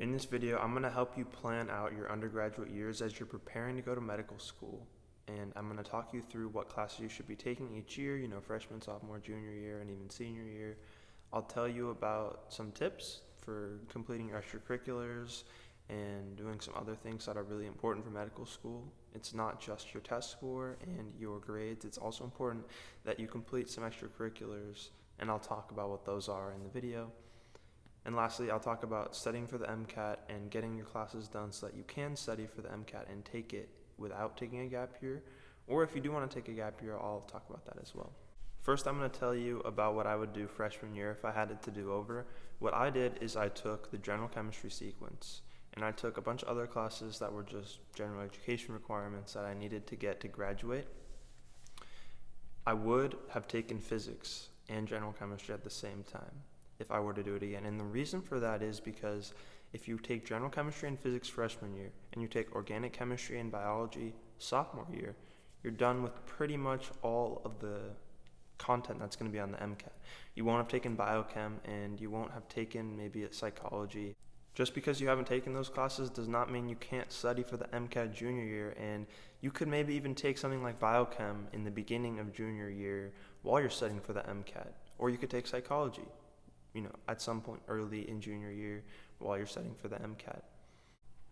In this video, I'm going to help you plan out your undergraduate years as you're preparing to go to medical school. And I'm going to talk you through what classes you should be taking each year, freshman, sophomore, junior year, and even senior year. I'll tell you about some tips for completing your extracurriculars and doing some other things that are really important for medical school. It's not just your test score and your grades. It's also important that you complete some extracurriculars, and I'll talk about what those are in the video. And lastly, I'll talk about studying for the MCAT and getting your classes done so that you can study for the MCAT and take it without taking a gap year. Or if you do want to take a gap year, I'll talk about that as well. First, I'm going to tell you about what I would do freshman year if I had it to do over. What I did is I took the general chemistry sequence, and I took a bunch of other classes that were just general education requirements that I needed to get to graduate. I would have taken physics and general chemistry at the same time if I were to do it again. And the reason for that is because if you take general chemistry and physics freshman year and you take organic chemistry and biology sophomore year, you're done with pretty much all of the content that's going to be on the MCAT. You won't have taken biochem and you won't have taken maybe psychology. Just because you haven't taken those classes does not mean you can't study for the MCAT junior year, and you could maybe even take something like biochem in the beginning of junior year while you're studying for the MCAT. Or you could take psychology at some point early in junior year while you're studying for the MCAT.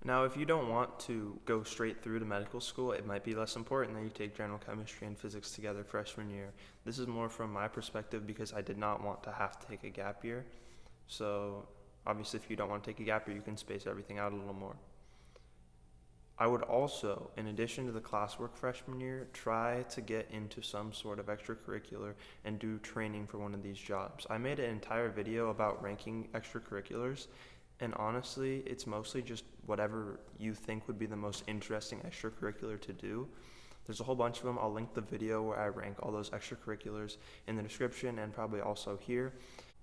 Now, if you don't want to go straight through to medical school, it might be less important that you take general chemistry and physics together freshman year. This is more from my perspective because I did not want to have to take a gap year. So obviously, if you don't want to take a gap year, you can space everything out a little more. I would also, in addition to the classwork freshman year, try to get into some sort of extracurricular and do training for one of these jobs. I made an entire video about ranking extracurriculars, and honestly, it's mostly just whatever you think would be the most interesting extracurricular to do. There's a whole bunch of them. I'll link the video where I rank all those extracurriculars in the description and probably also here.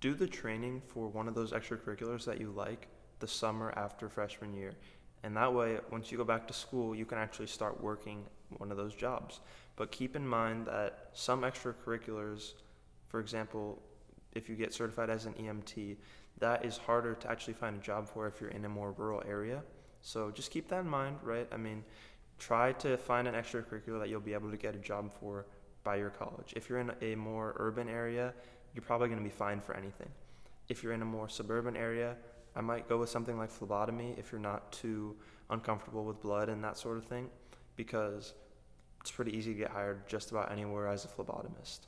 Do the training for one of those extracurriculars that you like the summer after freshman year. And that way, once you go back to school, you can actually start working one of those jobs. But keep in mind that some extracurriculars, for example, if you get certified as an EMT, that is harder to actually find a job for if you're in a more rural area. So just keep that in mind, right? Try to find an extracurricular that you'll be able to get a job for by your college. If you're in a more urban area, you're probably going to be fine for anything. If you're in a more suburban area, I might go with something like phlebotomy if you're not too uncomfortable with blood and that sort of thing, because it's pretty easy to get hired just about anywhere as a phlebotomist.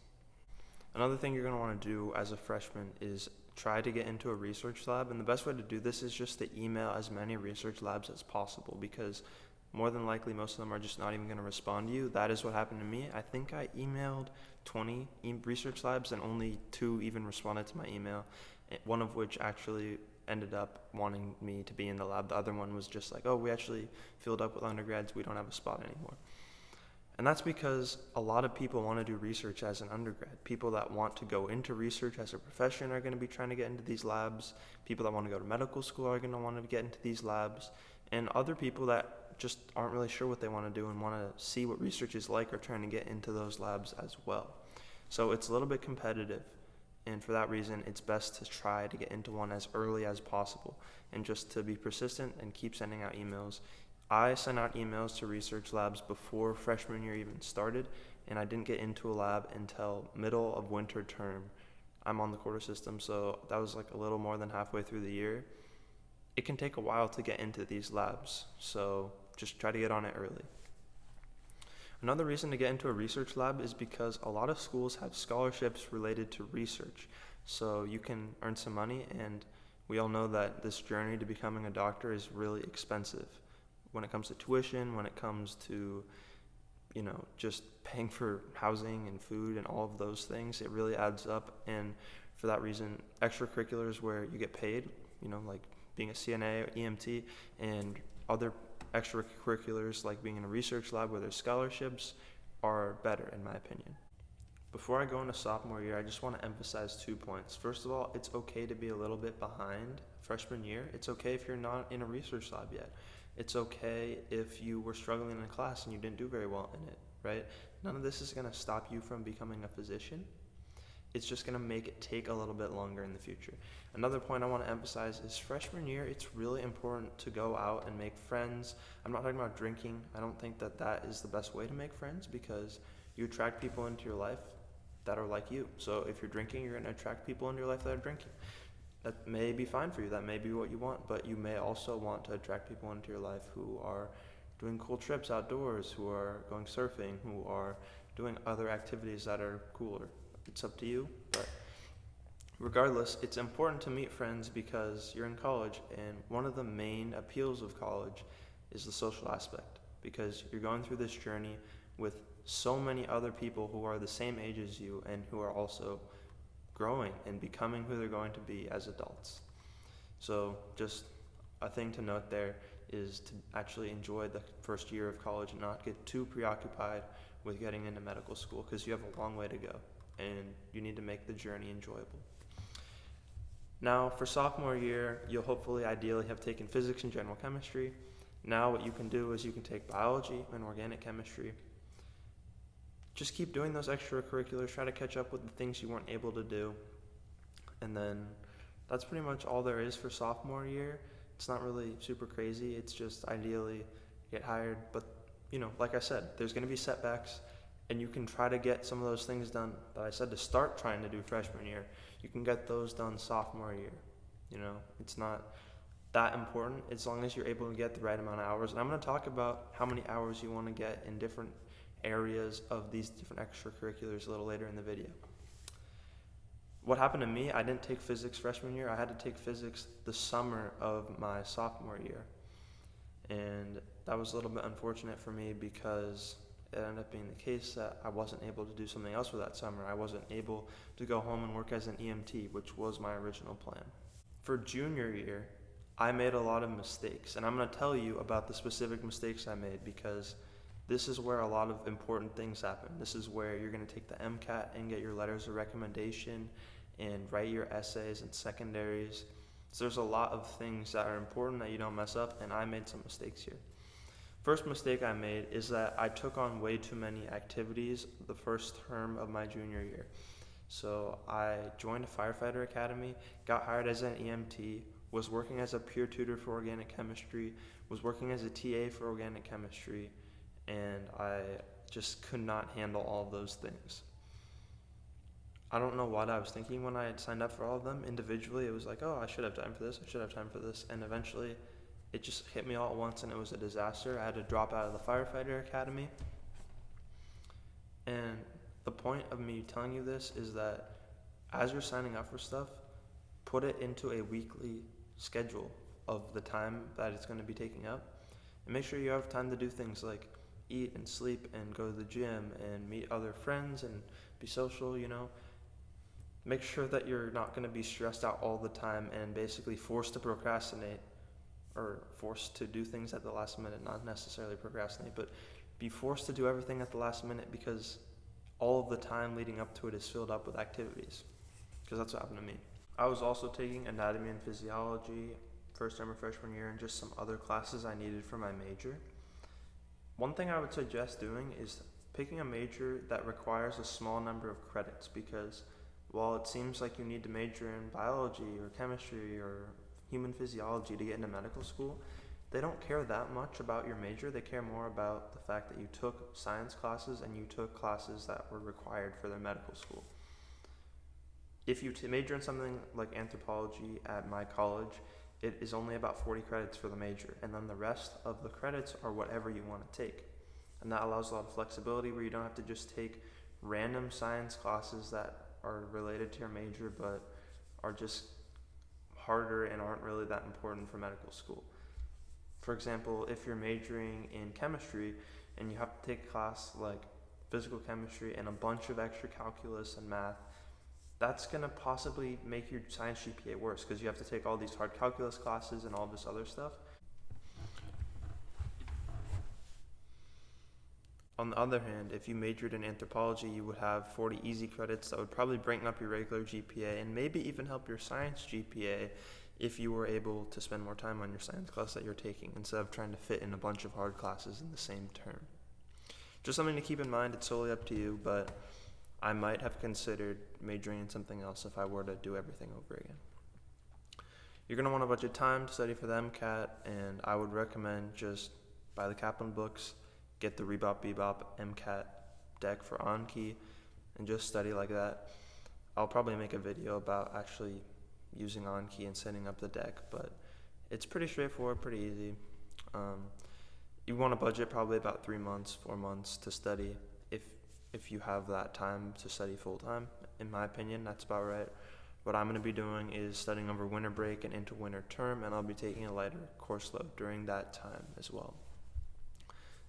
Another thing you're going to want to do as a freshman is try to get into a research lab, and the best way to do this is just to email as many research labs as possible, because more than likely most of them are just not even going to respond to you. That is what happened to me. I think I emailed 20 research labs and only 2 even responded to my email, one of which actually ended up wanting me to be in the lab. The other one was just like, oh, we actually filled up with undergrads, we don't have a spot anymore. And that's because a lot of people want to do research as an undergrad. People that want to go into research as a profession are going to be trying to get into these labs. People that want to go to medical school are going to want to get into these labs. And other people that just aren't really sure what they want to do and want to see what research is like are trying to get into those labs as well. So it's a little bit competitive. And for that reason, it's best to try to get into one as early as possible and just to be persistent and keep sending out emails. I sent out emails to research labs before freshman year even started, and I didn't get into a lab until middle of winter term. I'm on the quarter system, so that was like a little more than halfway through the year. It can take a while to get into these labs, so just try to get on it early. Another reason to get into a research lab is because a lot of schools have scholarships related to research. So you can earn some money, and we all know that this journey to becoming a doctor is really expensive. When it comes to tuition, when it comes to, just paying for housing and food and all of those things, it really adds up. And for that reason, extracurriculars where you get paid, like being a CNA or EMT and other extracurriculars like being in a research lab where there's scholarships are better in my opinion. Before I go into sophomore year, I just want to emphasize 2 points. First of all, it's okay to be a little bit behind freshman year. It's okay if you're not in a research lab yet. It's okay if you were struggling in a class and you didn't do very well in it, right? None of this is going to stop you from becoming a physician. it's just going to make it take a little bit longer in the future. Another point I want to emphasize is freshman year, it's really important to go out and make friends. I'm not talking about drinking. I don't think that that is the best way to make friends, because you attract people into your life that are like you. So if you're drinking, you're going to attract people into your life that are drinking. That may be fine for you. That may be what you want, but you may also want to attract people into your life who are doing cool trips outdoors, who are going surfing, who are doing other activities that are cooler. It's up to you, but regardless, it's important to meet friends because you're in college, and one of the main appeals of college is the social aspect, because you're going through this journey with so many other people who are the same age as you and who are also growing and becoming who they're going to be as adults. So just a thing to note there is to actually enjoy the first year of college and not get too preoccupied with getting into medical school, because you have a long way to go and you need to make the journey enjoyable. Now, for sophomore year, you'll hopefully ideally have taken physics and general chemistry. Now what you can do is you can take biology and organic chemistry. Just keep doing those extracurriculars, try to catch up with the things you weren't able to do. And then that's pretty much all there is for sophomore year. It's not really super crazy. It's just ideally get hired. But, like I said, there's going to be setbacks, and you can try to get some of those things done that I said to start trying to do freshman year. You can get those done sophomore year. It's not that important as long as you're able to get the right amount of hours. And I'm going to talk about how many hours you want to get in different areas of these different extracurriculars a little later in the video. What happened to me, I didn't take physics freshman year. I had to take physics the summer of my sophomore year. And that was a little bit unfortunate for me because it ended up being the case that I wasn't able to do something else for that summer. I wasn't able to go home and work as an EMT, which was my original plan. For junior year, I made a lot of mistakes, and I'm going to tell you about the specific mistakes I made because this is where a lot of important things happen. This is where you're going to take the MCAT and get your letters of recommendation and write your essays and secondaries. So there's a lot of things that are important that you don't mess up, and I made some mistakes here. First mistake I made is that I took on way too many activities the first term of my junior year. So I joined a firefighter academy, got hired as an EMT, was working as a peer tutor for organic chemistry, was working as a TA for organic chemistry, and I just could not handle all of those things. I don't know what I was thinking when I had signed up for all of them. Individually, it was like, oh, I should have time for this, I should have time for this, and eventually it just hit me all at once and it was a disaster. I had to drop out of the firefighter academy. And the point of me telling you this is that as you're signing up for stuff, put it into a weekly schedule of the time that it's going to be taking up. And make sure you have time to do things like eat and sleep and go to the gym and meet other friends and be social, Make sure that you're not going to be stressed out all the time and basically forced to procrastinate or forced to do things at the last minute, not necessarily procrastinate, but be forced to do everything at the last minute because all of the time leading up to it is filled up with activities, because that's what happened to me. I was also taking anatomy and physiology first term of freshman year and just some other classes I needed for my major. One thing I would suggest doing is picking a major that requires a small number of credits, because while it seems like you need to major in biology or chemistry or human physiology to get into medical school, they don't care that much about your major. They care more about the fact that you took science classes and you took classes that were required for their medical school. If you major in something like anthropology at my college, it is only about 40 credits for the major, and then the rest of the credits are whatever you want to take. And that allows a lot of flexibility where you don't have to just take random science classes that are related to your major but are just harder and aren't really that important for medical school. For example, if you're majoring in chemistry and you have to take a class like physical chemistry and a bunch of extra calculus and math, that's going to possibly make your science GPA worse because you have to take all these hard calculus classes and all this other stuff. On the other hand, if you majored in anthropology, you would have 40 easy credits that would probably bring up your regular GPA and maybe even help your science GPA if you were able to spend more time on your science class that you're taking instead of trying to fit in a bunch of hard classes in the same term. Just something to keep in mind. It's solely up to you, but I might have considered majoring in something else if I were to do everything over again. You're going to want to budget time to study for the MCAT, and I would recommend just buy the Kaplan books, get the Rebop Bebop MCAT deck for Anki, and just study like that. I'll probably make a video about actually using Anki and setting up the deck, but it's pretty straightforward, pretty easy. You want to budget probably about 3 months, 4 months to study if you have that time to study full time. In my opinion, that's about right. What I'm going to be doing is studying over winter break and into winter term, and I'll be taking a lighter course load during that time as well.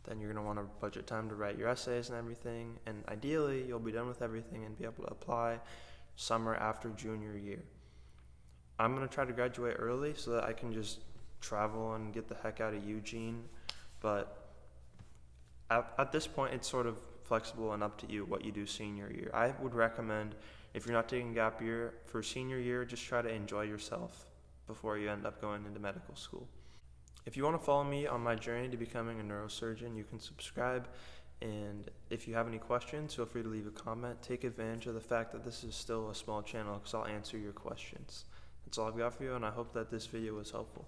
Then you're going to want to budget time to write your essays and everything, and ideally you'll be done with everything and be able to apply summer after junior year. I'm going to try to graduate early so that I can just travel and get the heck out of Eugene, but at this point it's sort of flexible and up to you what you do senior year. I would recommend, if you're not taking a gap year for senior year, just try to enjoy yourself before you end up going into medical school. If you want to follow me on my journey to becoming a neurosurgeon, you can subscribe, and if you have any questions, feel free to leave a comment. Take advantage of the fact that this is still a small channel because I'll answer your questions. That's all I've got for you, and I hope that this video was helpful.